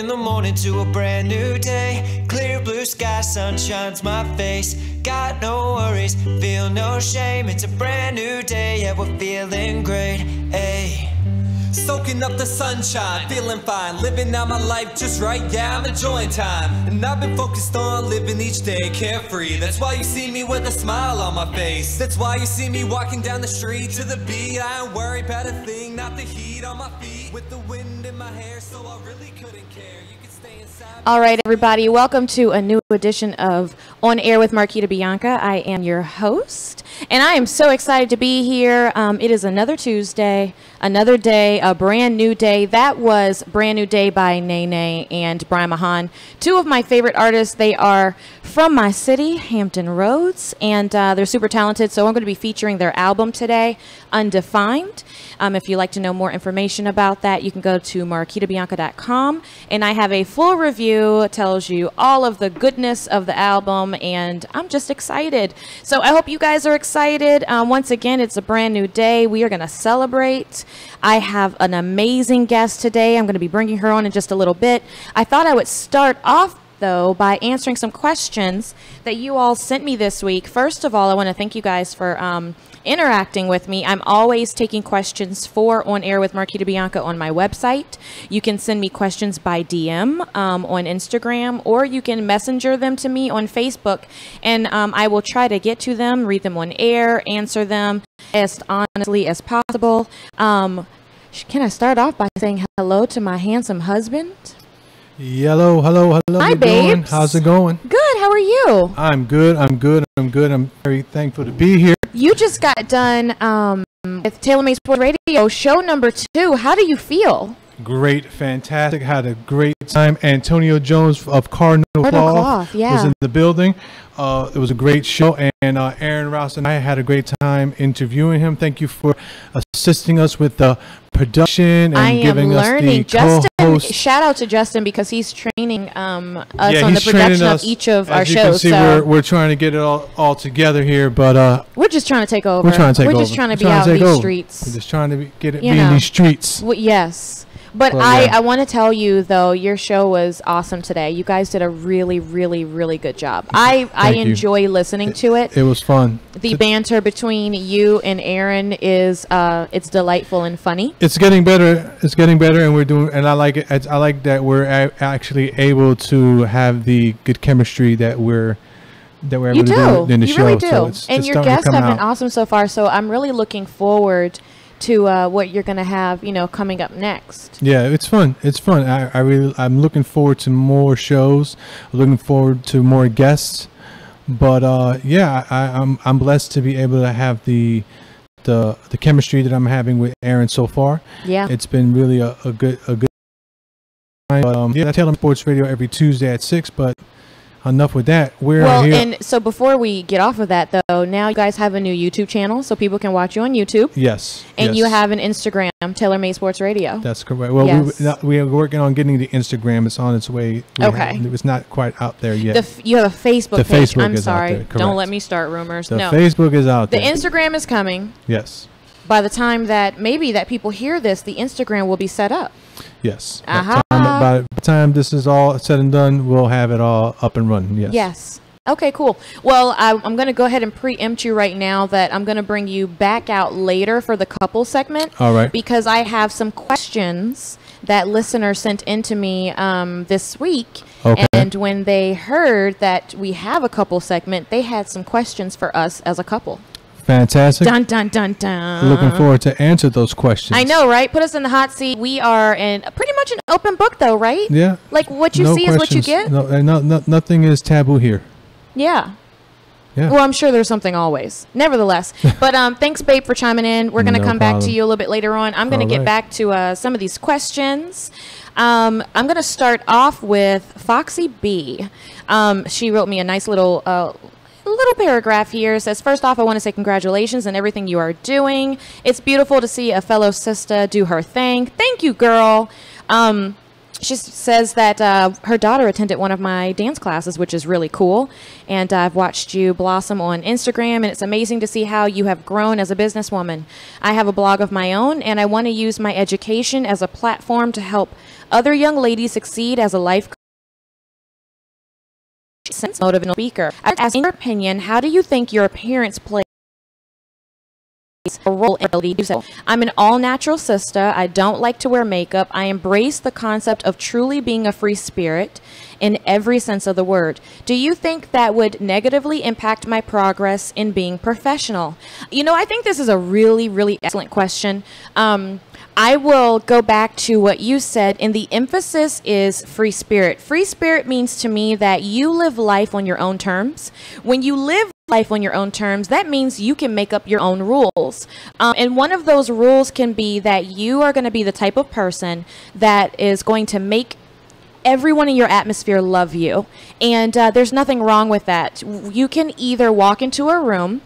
in the morning to a brand new day. Clear blue sky, sun shines my face. Got no worries, feel no shame. It's a brand new day, yeah, we're feeling great, ayy. Soaking up the sunshine, feeling fine, living out my life just right, yeah, I'm enjoying time. And I've been focused on living each day carefree. That's why you see me with a smile on my face. That's why you see me walking down the street to the beat. I ain't worried about a thing, not the heat on my feet. With the wind in my hair, so I really couldn't care. You can stay inside. All right, everybody, welcome to a new edition of On Air with Marquita Bianca. I am your host, and I am so excited to be here. It is another Tuesday, another day, a brand new day. That was Brand New Day by Nene and Brian Mahan, two of my favorite artists. They are from my city, Hampton Roads, and they're super talented. So I'm going to be featuring their album today, Undefined. If you'd like to know more information about that, you can go to marquitabianca.com, and I have a full review. It tells you all of the goodness of the album, and I'm just excited. So I hope you guys are excited. Once again, it's a brand new day. We are going to celebrate. I have an amazing guest today. I'm going to be bringing her on in just a little bit. I thought I would start off though by answering some questions that you all sent me this week. First of all, I want to thank you guys for interacting with me. I'm always taking questions for On Air with Marquita Bianca on my website. You can send me questions by DM on Instagram, or you can messenger them to me on Facebook, and I will try to get to them, read them on air, answer them as honestly as possible. Can I start off by saying hello to my handsome husband? Hello. Hi, you babes. doing? How's it going? Good. How are you? I'm good. I'm very thankful to be here. You just got done with Taylor Made Sports Radio, show number 2. How do you feel? Great, fantastic. Had a great time. Antonio Jones of Cardinal Cloth was in the building. It was a great show, and Aaron Rouse and I had a great time interviewing him. Thank you for assisting us with the production and giving us the co-host. Shout out to Justin, because he's training us on the production of each of our shows. As you can see, we're trying to get it all together here, but we're just trying to take over. We're just trying to be out in these streets. We're just trying to be in these streets. Well, yes. But I want to tell you, though, your show was awesome today. You guys did a really, really, really good job. I enjoy listening to it. It was fun. The banter between you and Aaron is it's delightful and funny. It's getting better. And we're doing. And I like it. I like that we're actually able to have the good chemistry that we're able to do in the show. You really do. So and your guests have been awesome so far. So I'm really looking forward to what you're gonna have, coming up next. Yeah, it's fun. I'm looking forward to more shows. Looking forward to more guests. But I'm blessed to be able to have the chemistry that I'm having with Aaron so far. Yeah, it's been really a good time. I tell them Sports Radio every Tuesday at 6, but enough with that. We're here. And so before we get off of that, though, now you guys have a new YouTube channel, so people can watch you on YouTube. Yes. And you have an Instagram, Taylor Made Sports Radio. That's correct. Well, we are working on getting the Instagram. It's on its way. It was not quite out there yet. You have a Facebook page. Facebook I'm is sorry. out there. Don't let me start rumors. The Facebook is out there. The Instagram is coming. Yes. By the time that people hear this, the Instagram will be set up. Yes. By the time this is all said and done, we'll have it all up and running. Yes. Yes. Okay, cool. Well, I'm going to go ahead and preempt you right now that I'm going to bring you back out later for the couple segment. All right. Because I have some questions that listeners sent in to me this week. Okay. And when they heard that we have a couple segment, they had some questions for us as a couple. Fantastic. Dun, dun, dun, dun. Looking forward to answer those questions. I know, right? Put us in the hot seat. We are in pretty much an open book, though, right? Yeah. Like what you see is what you get? No, nothing is taboo here. Yeah. Yeah. Well, I'm sure there's something always. Nevertheless. But thanks, babe, for chiming in. We're going to come back to you a little bit later on. I'm going to get back to some of these questions. I'm going to start off with Foxy B. She wrote me a nice little paragraph here. It says, first off, I want to say congratulations on everything you are doing. It's beautiful to see a fellow sister do her thing. Thank you, girl. She says that her daughter attended one of my dance classes, which is really cool. And I've watched you blossom on Instagram, and it's amazing to see how you have grown as a businesswoman. I have a blog of my own, and I want to use my education as a platform to help other young ladies succeed as a life coach. Motivational speaker. In your opinion, how do you think your appearance plays a role in ability to do so? I'm an all-natural sister. I don't like to wear makeup. I embrace the concept of truly being a free spirit in every sense of the word. Do you think that would negatively impact my progress in being professional? You know, I think this is a really, really excellent question. I will go back to what you said, and the emphasis is free spirit. Free spirit means to me that you live life on your own terms. When you live life on your own terms, that means you can make up your own rules. And one of those rules can be that you are going to be the type of person that is going to make everyone in your atmosphere love you. And there's nothing wrong with that. You can either walk into a room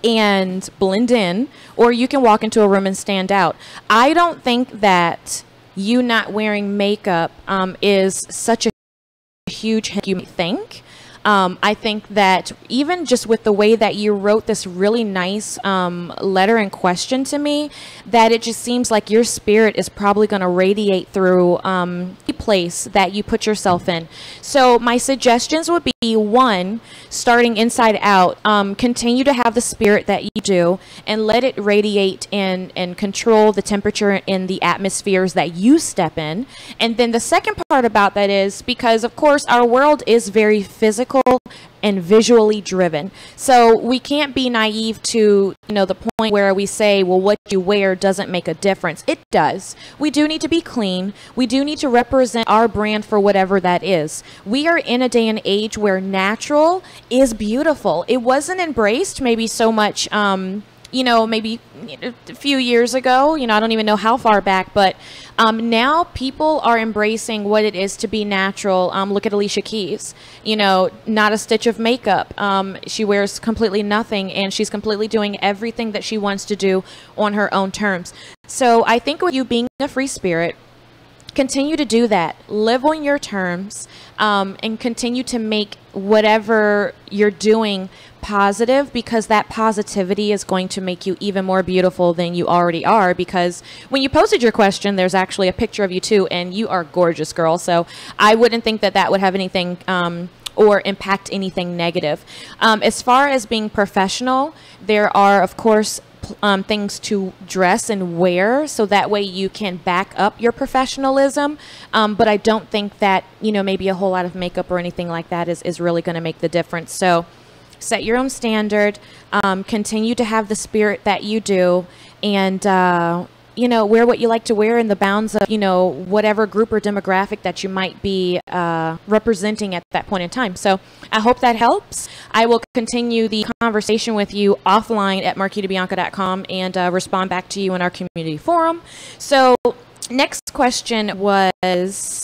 and blend in, or you can walk into a room and stand out. I don't think that you not wearing makeup is such a huge hint you may think. I think that even just with the way that you wrote this really nice letter and question to me, that it just seems like your spirit is probably going to radiate through the place that you put yourself in. So my suggestions would be, one, starting inside out, continue to have the spirit that you do and let it radiate and control the temperature in the atmospheres that you step in. And then the second part about that is, because of course our world is very physical and visually driven, so we can't be naive to, you know, the point where we say, well, what you wear doesn't make a difference. It does. We do need to be clean. We do need to represent our brand for whatever that is. We are in a day and age where natural is beautiful. It wasn't embraced maybe so much you know, maybe a few years ago, you know, I don't even know how far back, but now people are embracing what it is to be natural. Look at Alicia Keys, you know, not a stitch of makeup. She wears completely nothing, and she's completely doing everything that she wants to do on her own terms. So I think with you being a free spirit, continue to do that. Live on your terms, and continue to make whatever you're doing positive, because that positivity is going to make you even more beautiful than you already are. Because when you posted your question, there's actually a picture of you too, and you are gorgeous, girl. So I wouldn't think that that would have anything or impact anything negative. As far as being professional, there are, of course, things to dress and wear, so that way you can back up your professionalism. But I don't think that, you know, maybe a whole lot of makeup or anything like that is really going to make the difference. So set your own standard, continue to have the spirit that you do, and you know, wear what you like to wear in the bounds of, you know, whatever group or demographic that you might be representing at that point in time. So I hope that helps. I will continue the conversation with you offline at marquitabianca.com and respond back to you in our community forum. So next question was,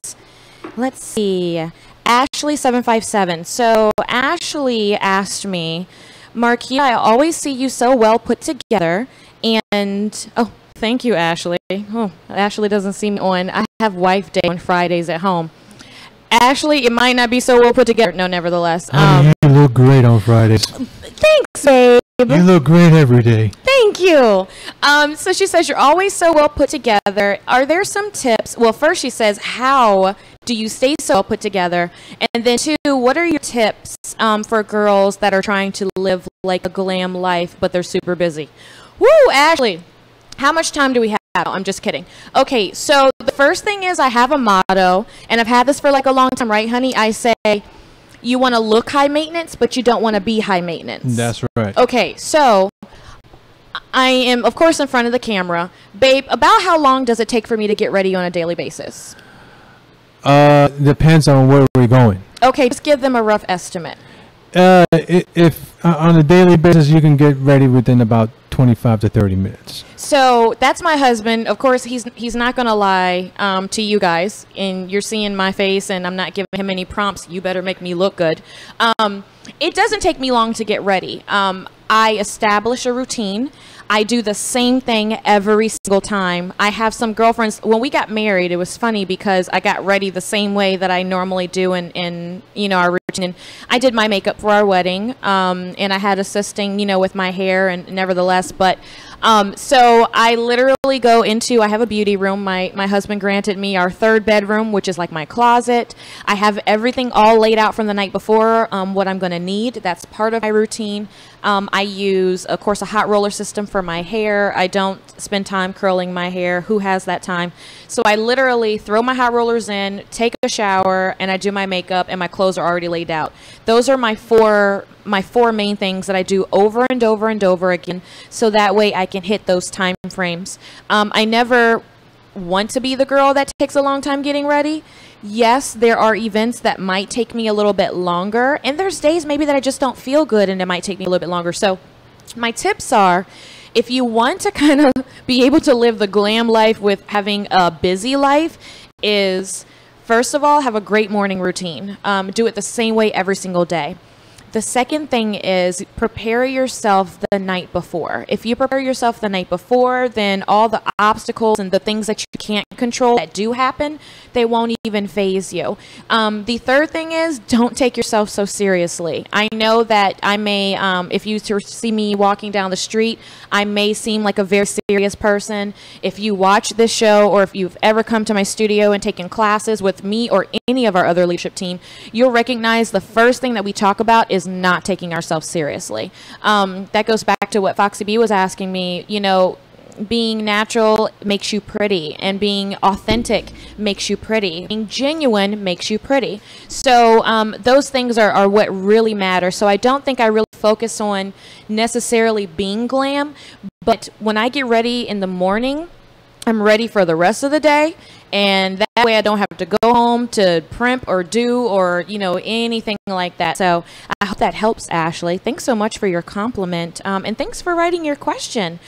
let's see, Ashley757. So Ashley asked me, Marquita, I always see you so well put together, and oh, thank you, Ashley. Oh, Ashley doesn't see me on. I have wife day on Fridays at home. Ashley, it might not be so well put together. No, nevertheless. You look great on Fridays. Thanks, babe. You look great every day. Thank you. So she says, you're always so well put together. Are there some tips? Well, first she says, how do you stay so well put together? And then two, what are your tips for girls that are trying to live like a glam life, but they're super busy? Woo, Ashley. How much time do we have? I'm just kidding. Okay, so the first thing is I have a motto, and I've had this for like a long time, right, honey? I say, you want to look high maintenance, but you don't want to be high maintenance. That's right. Okay, so I am, of course, in front of the camera. Babe, about how long does it take for me to get ready on a daily basis? Depends on where we're going. Okay, just give them a rough estimate. If on a daily basis, you can get ready within about 25 to 30 minutes. So that's my husband. Of course, he's not going to lie to you guys, and you're seeing my face, and I'm not giving him any prompts. You better make me look good. It doesn't take me long to get ready. I establish a routine. I do the same thing every single time. I have some girlfriends, when we got married, it was funny because I got ready the same way that I normally do in you know, our routine. And I did my makeup for our wedding, and I had assisting, you know, with my hair and nevertheless, but so I literally go into, I have a beauty room. My husband granted me our 3rd bedroom, which is like my closet. I have everything all laid out from the night before, what I'm going to need. That's part of my routine. I use, of course, a hot roller system for my hair. I don't spend time curling my hair. Who has that time? So I literally throw my hot rollers in, take a shower, and I do my makeup, and my clothes are already laid out. Those are my four main things that I do over and over and over again, so that way I can hit those time frames. I never want to be the girl that takes a long time getting ready. Yes, there are events that might take me a little bit longer, and there's days maybe that I just don't feel good and it might take me a little bit longer. So my tips are, if you want to kind of be able to live the glam life with having a busy life, is first of all, have a great morning routine. Do it the same way every single day. The second thing is prepare yourself the night before. If you prepare yourself the night before, then all the obstacles and the things that you can't control that do happen, they won't even faze you. The third thing is don't take yourself so seriously. I know that I may, if you see me walking down the street, I may seem like a very serious person. If you watch this show, or if you've ever come to my studio and taken classes with me or any of our other leadership team, you'll recognize the first thing that we talk about is not taking ourselves seriously. That goes back to what Foxy B was asking me. You know, being natural makes you pretty, and being authentic makes you pretty. Being genuine makes you pretty. So those things are what really matter. So I don't think I really focus on necessarily being glam, but when I get ready in the morning, I'm ready for the rest of the day, and that way I don't have to go home to primp or do or, you know, anything like that. So I hope that helps, Ashley. Thanks so much for your compliment, and thanks for writing your question.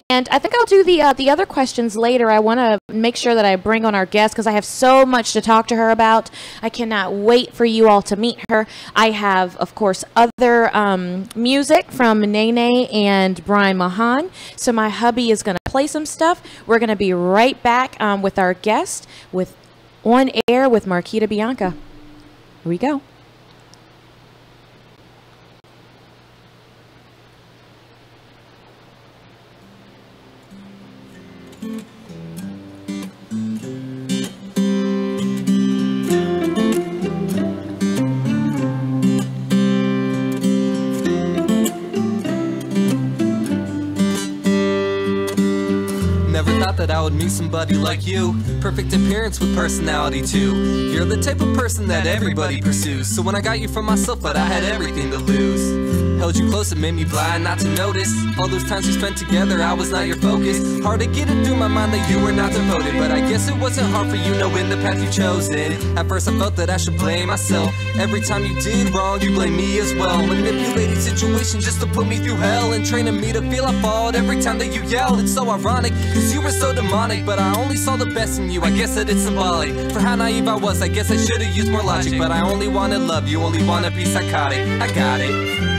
And I think I'll do the other questions later. I want to make sure that I bring on our guest because I have so much to talk to her about. I cannot wait for you all to meet her. I have, of course, other music from Nene and Brian Mahan. So my hubby is going to play some stuff. We're going to be right back with our guest with On Air with Marquita Bianca. Here we go. Never thought that I would meet somebody like you. Perfect appearance with personality too. You're the type of person that everybody pursues. So when I got you for myself, but I had everything to lose. Held you close, it made me blind not to notice. All those times we spent together, I was not your focus. Hard to get it through my mind that you were not devoted, but I guess it wasn't hard for you knowing the path you chose it. At first I felt that I should blame myself. Every time you did wrong, you blame me as well. Manipulating situations just to put me through hell, and training me to feel I fought every time that you yelled. It's so ironic, cause you were so demonic, but I only saw the best in you. I guess that it's symbolic for how naive I was. I guess I should've used more logic, but I only wanted love, you only wanna be psychotic. I got it.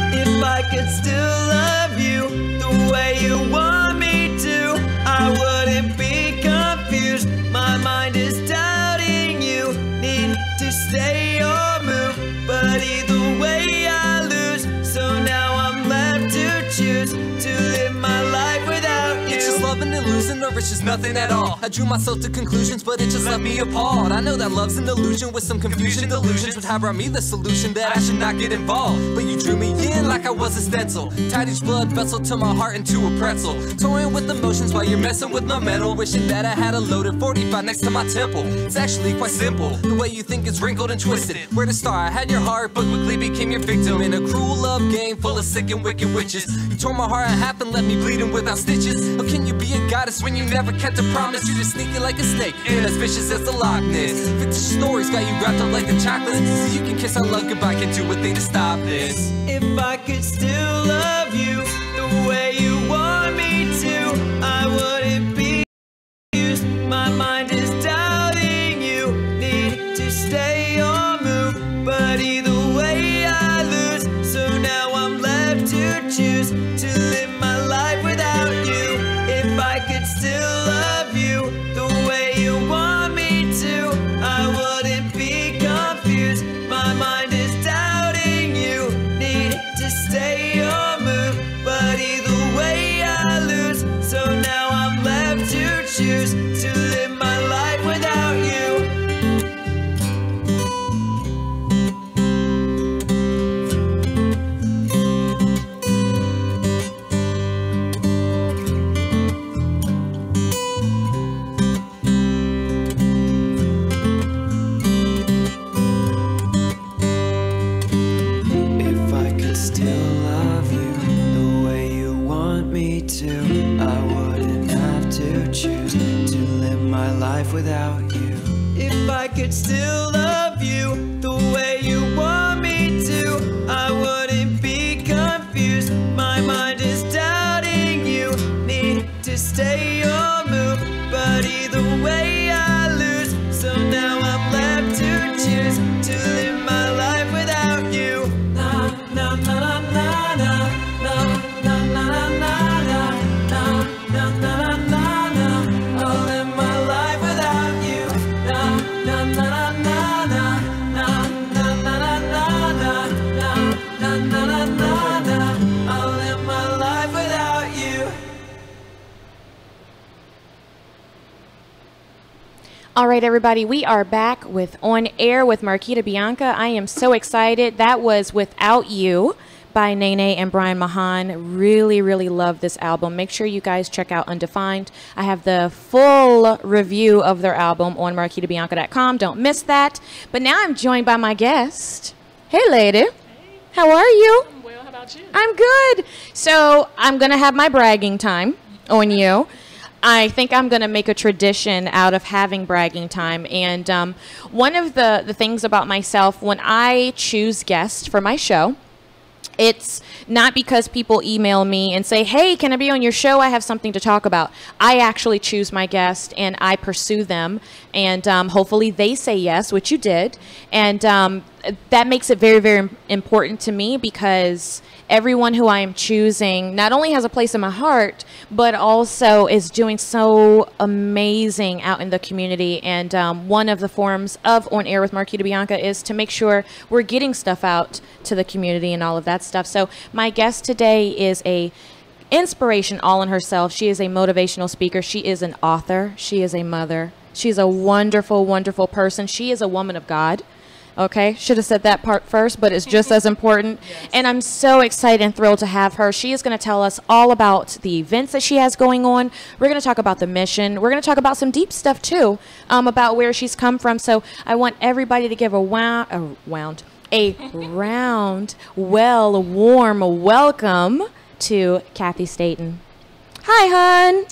If I could still love you the way you want me to, I wouldn't be confused. My mind is doubting you, need to stay or move, but either way I lose. So now I'm left to choose to live my life without you. It's just loving and losing, or it's just nothing at all. I drew myself to conclusions, but it just left me appalled. I know that love's an illusion with some confusion. Delusions would have brought me the solution that I should not get involved, but you drew me in like I was a stencil. Tied each blood vessel to my heart into a pretzel. Toying with emotions while you're messing with my metal. Wishing that I had a loaded 45 next to my temple. It's actually quite simple, the way you think is wrinkled and twisted. Where to start? I had your heart, but quickly became your victim in a cruel love game full of sick and wicked witches. You tore my heart in half and left me bleeding without stitches. How can you be a goddess when you never kept a promise? You're just sneaking like a snake and as vicious as the Loch Ness. Fictitious stories got you wrapped up like the chocolate, so you can kiss our love goodbye, can do a thing to stop this. If I could still love you the way you want me to, I wouldn't be confused. My mind is doubting you, need to stay or move, but either way I lose. So now I'm left to choose to live my life without you. could still love you the way you want me to, I wouldn't be confused. My mind is doubting you, need to stay or move, but either way I lose. So now I'm left to choose to live my life without you. If I could still love you the way you want me to, I wouldn't have to choose to live my life without you. If I could still love you the way you want me to, I wouldn't be confused. My mind is doubting you, need to stay or move, but either way I lose. So now I'm left to choose to live my life without you. Na na na na na na na na na na na na na na na. I'll live my life without you. Na na na na na na na na na na na na na na. I'll live my life without you. All right, everybody, we are back with On Air with Marquita Bianca. I am so excited. That was Without You by Nene and Brian Mahan. Really, really love this album. Make sure you guys check out Undefined. I have the full review of their album on marquitabianca.com. Don't miss that. But now I'm joined by my guest. Hey, lady. Hey. How are you? I'm well. How about you? I'm good. So I'm going to have my bragging time on you. I think I'm going to make a tradition out of having bragging time. And one of the things about myself, when I choose guests for my show, it's not because people email me and say, hey, can I be on your show? I have something to talk about. I actually choose my guest and I pursue them. And hopefully they say yes, which you did. And that makes it very, very important to me because everyone who I am choosing not only has a place in my heart, but also is doing so amazing out in the community. And one of the forms of On Air with Marquita Bianca is to make sure we're getting stuff out to the community and all of that stuff. So my guest today is a inspiration all in herself. She is a motivational speaker. She is an author. She is a mother. She's a wonderful, wonderful person. She is a woman of God. Okay, should have said that part first, but it's just as important. Yes. And I'm so excited and thrilled to have her. She is going to tell us all about the events that she has going on. We're going to talk about the mission. We're going to talk about some deep stuff too, about where she's come from. So I want everybody to give a round, warm welcome to Kathy Staten. Hi, hon.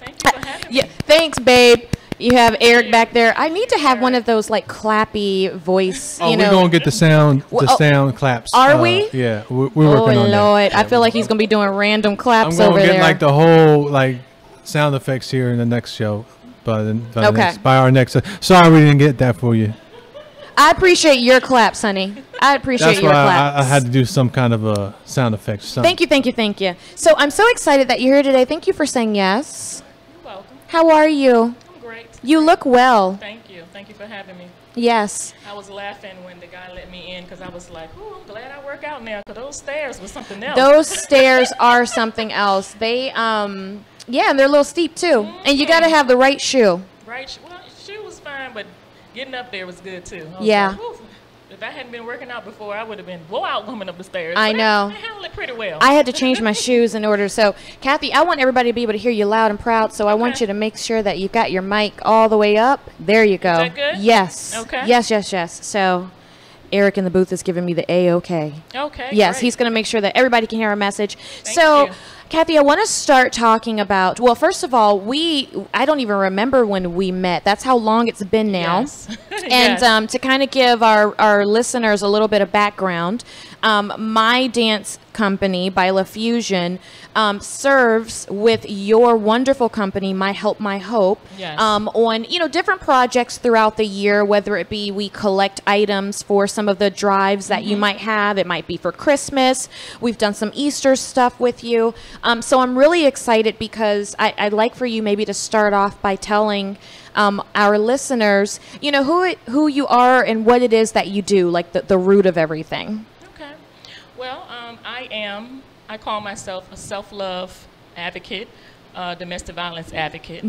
Thank you for having me. Yeah, thanks, babe. You have Eric back there. I need to have one of those like clappy voice. Oh, we're gonna get the sound claps. Are we? Yeah, we're working on that. Oh Lord, I feel like he's gonna be doing random claps I'm over gonna there. get like the whole like sound effects here in the next show. By our next. Sorry, we didn't get that for you. I appreciate your claps, honey. I appreciate your claps. That's why I had to do some kind of a sound effect. Thank you. So I'm so excited that you're here today. Thank you for saying yes. You're welcome. How are you? I'm great. You look well. Thank you. Thank you for having me. Yes. I was laughing when the guy let me in because I was like, "Ooh, I'm glad I work out now." Because those stairs was something else. Those stairs are something else. They, yeah, they're a little steep too. Mm-hmm. And you got to have the right shoe. Right. Well, shoe was fine, but getting up there was good too. Yeah. Like, if I hadn't been working out before, I would have been blowout woman up the stairs. I know. I handled it pretty well. I had to change my shoes in order. So, Kathy, I want everybody to be able to hear you loud and proud. So I want you to make sure that you've got your mic all the way up. There you go. Is that good? Yes. Okay. Yes. So Eric in the booth is giving me the A-OK. Okay. Yes, great. he's going to make sure that everybody can hear our message. Thank so you. Kathy, I want to start talking about, well, first of all, I don't even remember when we met. That's how long it's been now. Yes. And yes. To kind of give our listeners a little bit of background, my dance company, Bila Fusion, serves with your wonderful company, My Help, My Hope, Yes. on, you know, different projects throughout the year, whether it be we collect items for some of the drives that you might have. It might be for Christmas. We've done some Easter stuff with you. So I'm really excited because I'd like for you maybe to start off by telling our listeners, you know, who you are and what it is that you do, like the root of everything. Okay. Well, I call myself a self-love advocate, domestic violence advocate,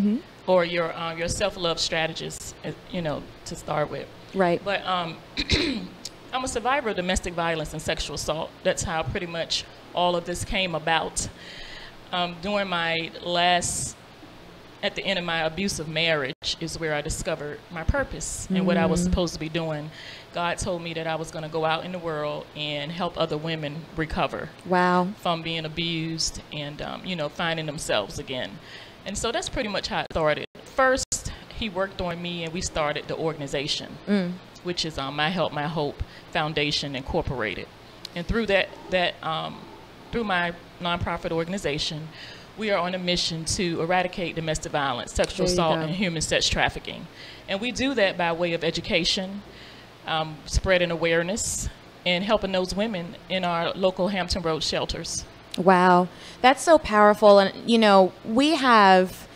or your self-love strategist, you know, to start with. Right. But I'm a survivor of domestic violence and sexual assault. That's how pretty much all of this came about. During my at the end of my abusive marriage is where I discovered my purpose and what I was supposed to be doing. God told me that I was going to go out in the world and help other women recover. Wow. From being abused and, you know, finding themselves again. And so that's pretty much how it started. First, he worked on me and we started the organization, which is My Help, My Hope Foundation Incorporated. And through through my nonprofit organization, we are on a mission to eradicate domestic violence, sexual assault, and human sex trafficking. And we do that by way of education, spreading awareness, and helping those women in our local Hampton Road shelters. Wow. That's so powerful. And, you know, we have,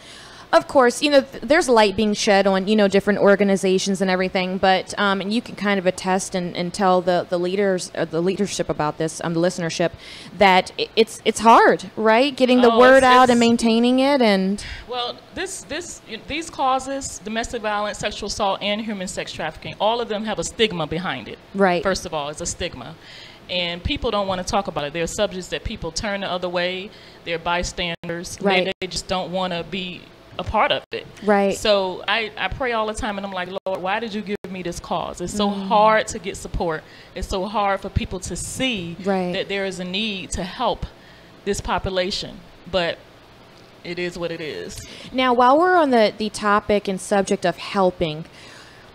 of course, you know, there's light being shed on, you know, different organizations and everything, but and you can kind of attest and tell the leaders, the leadership about this, the listenership, that it's hard, right? Getting the word out and maintaining it. And well, these causes, domestic violence, sexual assault, and human sex trafficking, all of them have a stigma behind it. Right. First of all, it's a stigma. And people don't want to talk about it. There are subjects that people turn the other way. They're bystanders. Right. They just don't want to be a part of it. Right. So I pray all the time and I'm like, Lord, why did you give me this cause? It's so hard to get support. It's so hard for people to see that there is a need to help this population. But it is what it is. Now, while we're on the topic and subject of helping,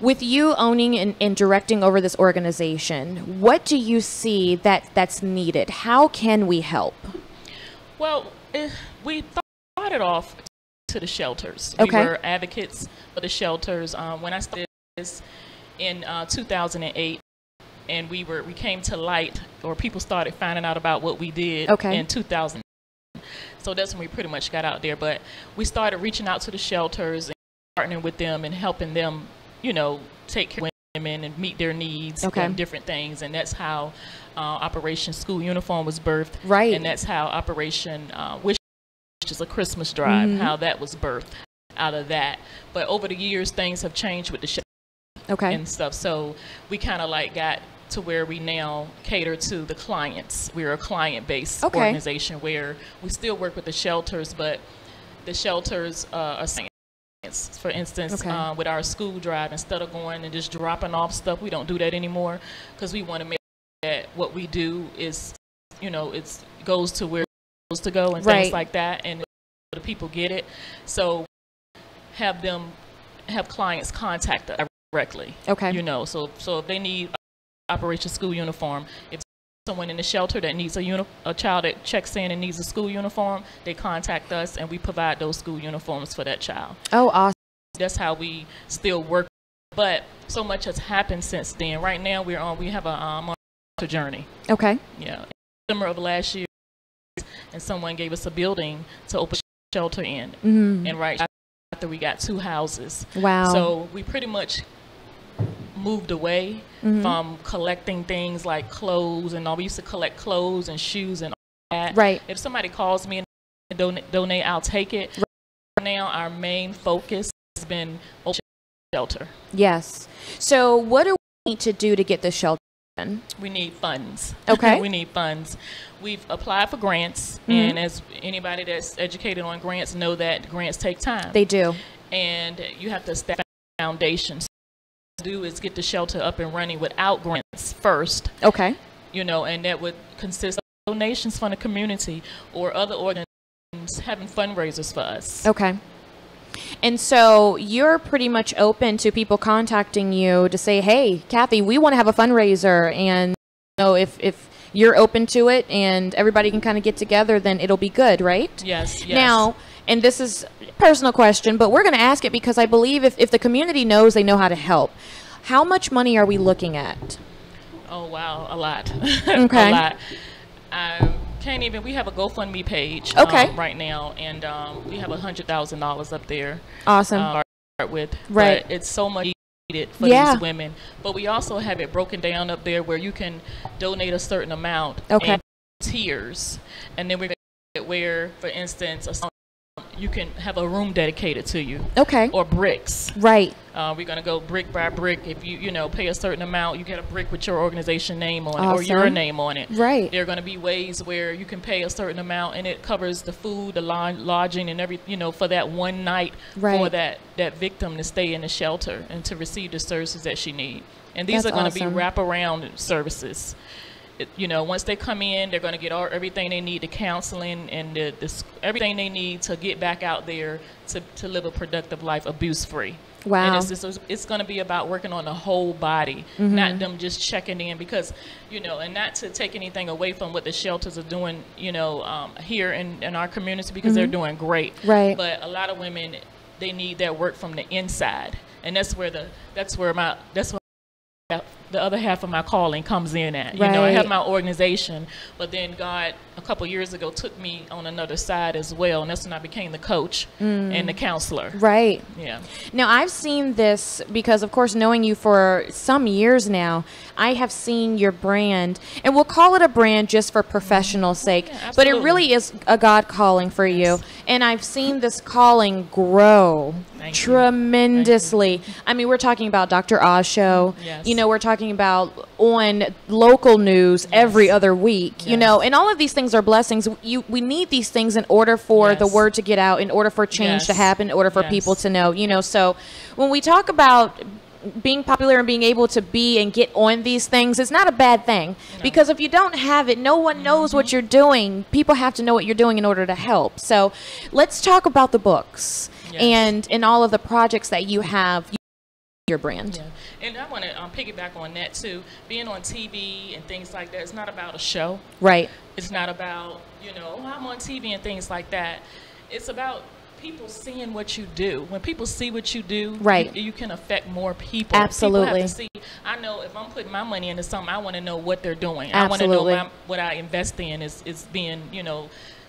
with you owning and directing over this organization, what do you see that's needed? How can we help? Well, we started off to the shelters. Okay. We were advocates for the shelters. When I started this in 2008, and we came to light, or people started finding out about what we did in 2000. So that's when we pretty much got out there. But we started reaching out to the shelters and partnering with them and helping them, you know, take care of women and meet their needs and different things. And that's how Operation School Uniform was birthed. Right. And that's how Operation Wish, which is a Christmas drive, how that was birthed out of that. But over the years, things have changed with the shelter and stuff. So we kind of like got to where we now cater to the clients. We're a client-based organization where we still work with the shelters, but the shelters are saying, for instance, with our school drive, instead of going and just dropping off stuff, we don't do that anymore because we want to make sure that what we do is, you know, it goes to where it's supposed to go and things like that, and the people get it. So have clients contact us directly. You know, so if they need Operation School Uniform, if someone in the shelter that needs a child that checks in and needs a school uniform, they contact us and we provide those school uniforms for that child. Oh, awesome. That's how we still work. But so much has happened since then. Right now we have a journey. Okay. Yeah. In the summer of last year, and someone gave us a building to open shelter in. And right after we got 2 houses. Wow. So we pretty much moved away from collecting things like clothes and all. We used to collect clothes and shoes and all that. Right. If somebody calls me and donate, I'll take it. Right now, our main focus has been open shelter. Yes. So what do we need to do to get the shelter done? We need funds. Okay. We need funds. We've applied for grants, and as anybody that's educated on grants know that grants take time. They do. And you have to establish foundations. Do is get the shelter up and running without grants first. Okay. You know, and that would consist of donations from the community or other organizations having fundraisers for us. Okay. And so you're pretty much open to people contacting you to say, hey, Kathy, we want to have a fundraiser. And you know, if you're open to it and everybody can kind of get together, then it'll be good, right? Yes, yes. Now, and this is a personal question, but we're going to ask it because I believe if the community knows, they know how to help. How much money are we looking at? Oh, wow, a lot. Okay. A lot. Can't even, we have a GoFundMe page right now, and we have $100,000 up there. Awesome. Start with, right. But it's so much needed for these women. But we also have it broken down up there where you can donate a certain amount in tiers, and then where, for instance, you can have a room dedicated to you. Okay. Or bricks. Right. We're going to go brick by brick. If you pay a certain amount, you get a brick with your organization name on it or your name on it. Right. There are going to be ways where you can pay a certain amount and it covers the food, the lodging, and every, for that one night for that victim to stay in the shelter and to receive the services that she needs. And these are going to be wraparound services. Once they come in, they're going to get everything they need, the counseling and everything they need to get back out there to live a productive life, abuse-free. Wow. And it's going to be about working on the whole body, not them just checking in because, and not to take anything away from what the shelters are doing, here in our community because they're doing great. Right. But a lot of women, they need that work from the inside. And that's where the other half of my calling comes in at. I have my organization, but then God a couple years ago took me on another side as well, and that's when I became the coach and the counselor. Right. Yeah. Now I've seen this because, of course, knowing you for some years now, I have seen your brand, and we'll call it a brand just for professional sake, but it really is a God calling for you, and I've seen this calling grow tremendously. I mean, we're talking about Dr. Oz show. Yes. We're talking about on local news every other week. And all of these things are blessings. We need these things in order for the word to get out, in order for change to happen, in order for people to know. So when we talk about being popular and being able to be and get on these things, it's not a bad thing, because if you don't have it, no one knows what you're doing. People have to know what you're doing in order to help. So let's talk about the books and all of the projects that you have, your brand. Yeah. And I want to piggyback on that too. Being on TV and things like that, it's not about a show. Right. It's not about, I'm on TV and things like that. It's about people seeing what you do. When people see what you do, you can affect more people. Absolutely. People have to see. I know if I'm putting my money into something, I want to know what they're doing. Absolutely. I want to know what I invest in is being,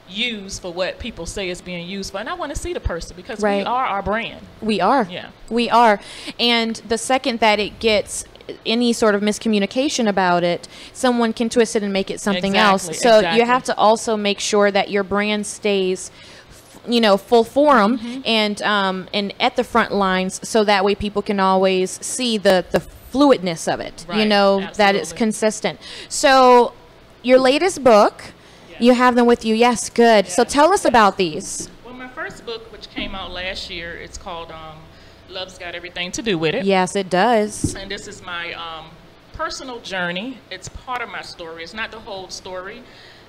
used for what people say is being used for. And I want to see the person because we are our brand. We are. Yeah. We are. And the second that it gets any sort of miscommunication about it, someone can twist it and make it something else. So you have to also make sure that your brand stays full forum and at the front lines, so that way people can always see the fluidness of it, that it's consistent. So your latest book, you have them with you. Yes, good. So tell us about these. Well, my first book, which came out last year, it's called Love's Got Everything to Do with It. Yes, it does. And this is my personal journey. It's part of my story. It's not the whole story.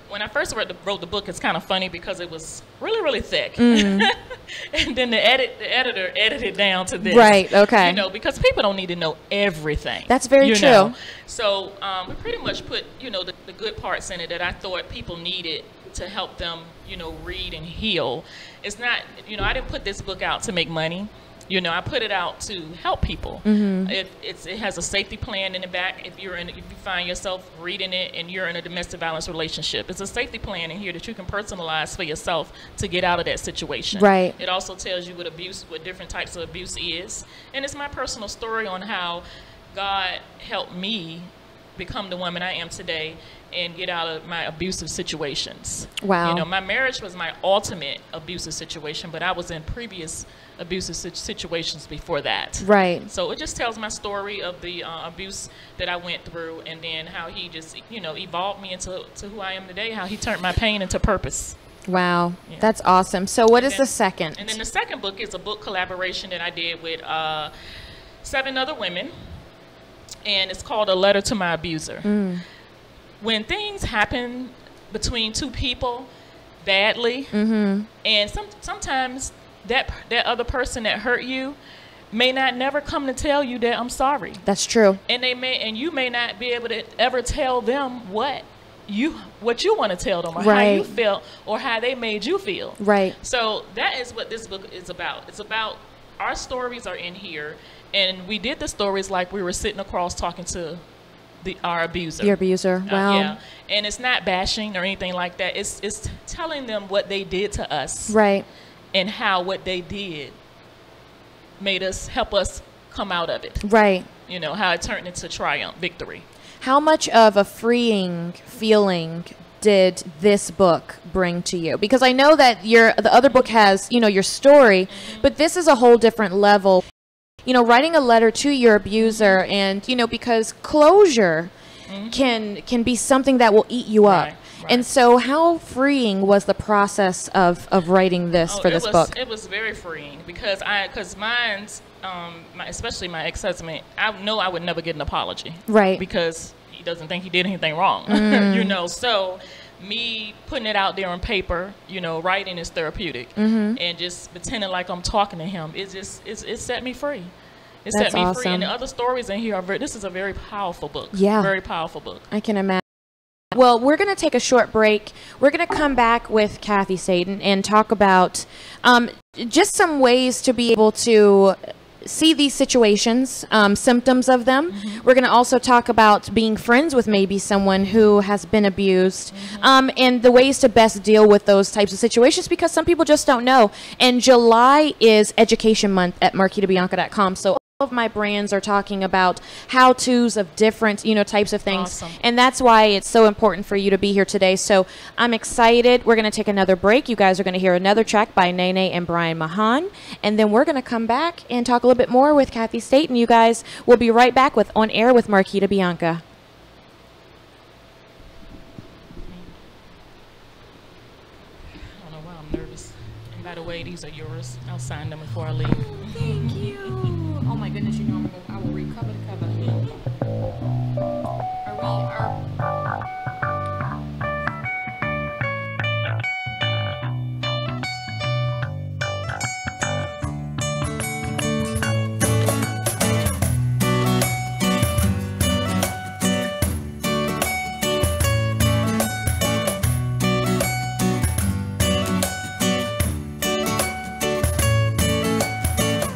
When I first wrote the book, it's kind of funny because it was really, really thick. And then the editor edited down to this. Right, okay. Because people don't need to know everything. That's very true. So we pretty much put, the good parts in it that I thought people needed to help them, read and heal. It's not, I didn't put this book out to make money. I put it out to help people. It has a safety plan in the back. If you find yourself reading it and you're in a domestic violence relationship, it's a safety plan in here that you can personalize for yourself to get out of that situation. Right. It also tells you what different types of abuse is, and it's my personal story on how God helped me become the woman I am today and get out of my abusive situations. Wow. My marriage was my ultimate abusive situation, but I was in previous abusive situations before that. Right. So it just tells my story of the abuse that I went through, and then how he just, evolved me into who I am today, how he turned my pain into purpose. Wow. Yeah. That's awesome. So what is the second? And then the second book is a book collaboration that I did with 7 other women, and it's called A Letter to My Abuser. When things happen between 2 people badly, and sometimes that other person that hurt you may not never come to tell you that I'm sorry. That's true. And you may not be able to ever tell them what what you want to tell them, or how you feel, or how they made you feel. Right. So that is what this book is about. It's about our stories are in here, and we did the stories like we were sitting across talking to our abuser. Your abuser. Wow. Yeah. And it's not bashing or anything like that. It's telling them what they did to us. Right. And how what they did made us help us come out of it. Right. You know, how it turned into triumph, victory. How much of a freeing feeling did this book bring to you? Because I know that the other book has, you know, your story, but this is a whole different level. You know, writing a letter to your abuser, and, you know, because closure can be something that will eat you up. Right. And so how freeing was the process of writing this for this book? It was very freeing because mine's, especially my ex-husband, I know I would never get an apology. Right. Because he doesn't think he did anything wrong, you know, so me putting it out there on paper, you know, writing is therapeutic, and just pretending like I'm talking to him, it set me free. It That's set me awesome. free, and the other stories in here this is a very powerful book. Yeah. Very powerful book. I can imagine. Well, we're going to take a short break. We're going to come back with Kathy Staten and talk about just some ways to be able to see these situations, symptoms of them. We're going to also talk about being friends with maybe someone who has been abused, and the ways to best deal with those types of situations, because some people just don't know. And July is Education Month at marquitabianca.com. So all of my brands are talking about how-tos of different, you know, types of things. Awesome. And that's why it's so important for you to be here today. So I'm excited. We're going to take another break. You guys are going to hear another track by Nene and Brian Mahan. And then we're going to come back and talk a little bit more with Kathy Staten. You guys will be right back with On Air with Marquita Bianca. I don't know why I'm nervous. And by the way, these are yours. I'll sign them before I leave. Thank you. Oh my goodness, you know I will read cover to cover.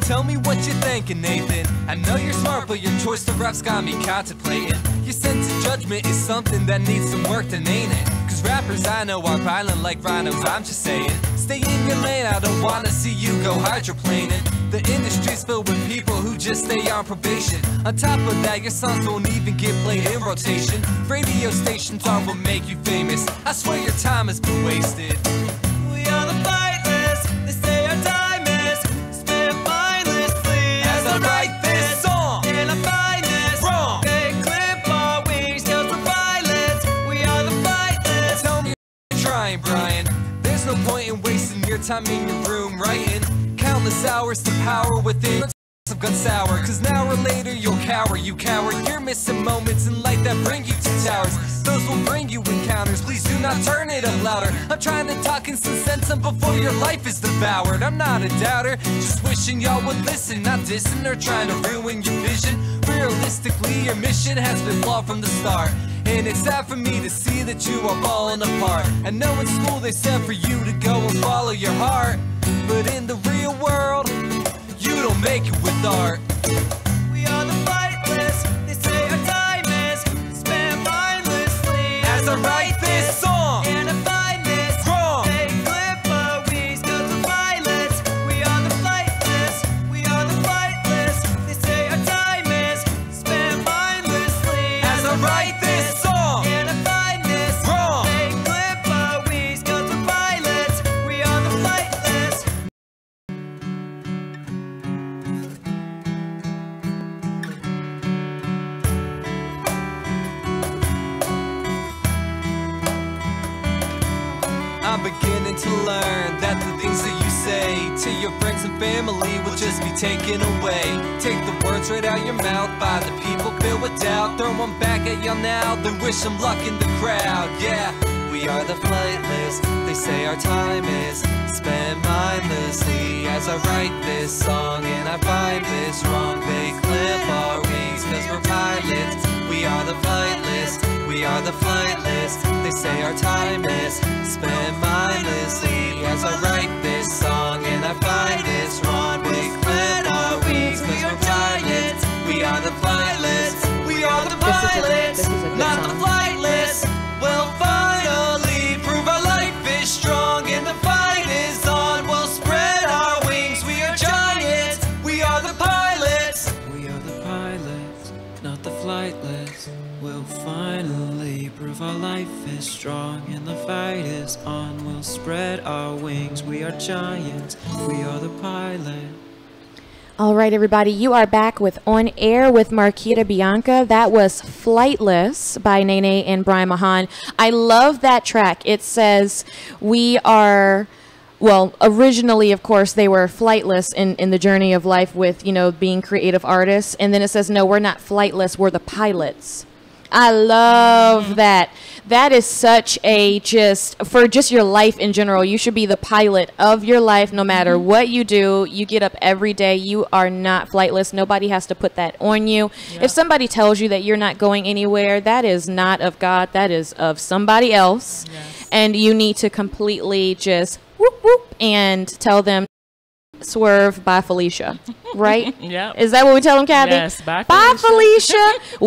Tell me what you're thinking, Nathan. I know you're smart, but your choice to rap's got me contemplating. Your sense of judgment is something that needs some work, then ain't it? Cause rappers I know are violent like rhinos, I'm just saying. Stay in your lane, I don't wanna see you go hydroplaning. The industry's filled with people who just stay on probation. On top of that, your songs don't even get played in rotation. Radio stations are what make you famous. I swear your time has been wasted. We are the flightless, they say our time is spent mindlessly. As I write this song, and I find this wrong. they clip our wings 'cause we're violent. We are the flightless. Tell me you're trying, Brian. There's no point in wasting your time in your room writing countless hours to power within. I've got sour, cause an hour later you'll cower, you coward. You're missing moments in life that bring you to towers. Those will bring you encounters, please do not turn it up louder. I'm trying to talk in some sense before your life is devoured. I'm not a doubter, just wishing y'all would listen, not dissing or trying to ruin your vision. Realistically, your mission has been flawed from the start, and it's sad for me to see that you are falling apart. I know in school they said for you to go and follow your heart, but in the real world, you don't make it with art. We are the flightless, they say our time is spent mindlessly. As I write this song, and I find this wrong. they clip our wings 'cause we're violent. We are the flightless, we are the flightless. They say our time is spent mindlessly. As I write this song, and I find this wrong. they clip our wings 'cause we're violent. We are the flightless. I'm beginning to learn that the things that you say to your friends and family will just be taken away. Take the words right out your mouth by the people filled with doubt. Throw them back at y'all now, then wish them luck in the crowd. Yeah, we are the flightless, they say our time is spent mindlessly. As I write this song and I find this wrong, they clip our wings 'cause we're pilots. We We are the flightless, we are the flightless. They say our time is spent mindlessly as I write this song and I find it's wrong. We clip our wings cause we're giants. We are the flightless, we are the pilots, not the flightless. We'll finally prove our life is strong and the fight is on. We'll spread our wings, we are giants. We are the pilots. We are the pilots, not the flightless. We'll finally prove our life is strong and the fight is on. We'll spread our wings, we are giants. We are the pilots. All right, everybody, you are back with On Air with Marquita Bianca. That was Flightless by Nene and Brian Mahan. I love that track. It says we are, well, originally, of course, they were flightless in the journey of life with, you know, being creative artists. And then it says, no, we're not flightless, we're the pilots. I love that. That is such a for your life in general. You should be the pilot of your life no matter what you do. You get up every day. You are not flightless. Nobody has to put that on you. Yep. If somebody tells you that you're not going anywhere, that is not of God. That is of somebody else. Yes. And you need to completely just whoop, whoop, and tell them, swerve, bye, Felicia. Right? Yeah. Is that what we tell them, Kathy? Yes, bye, Felicia.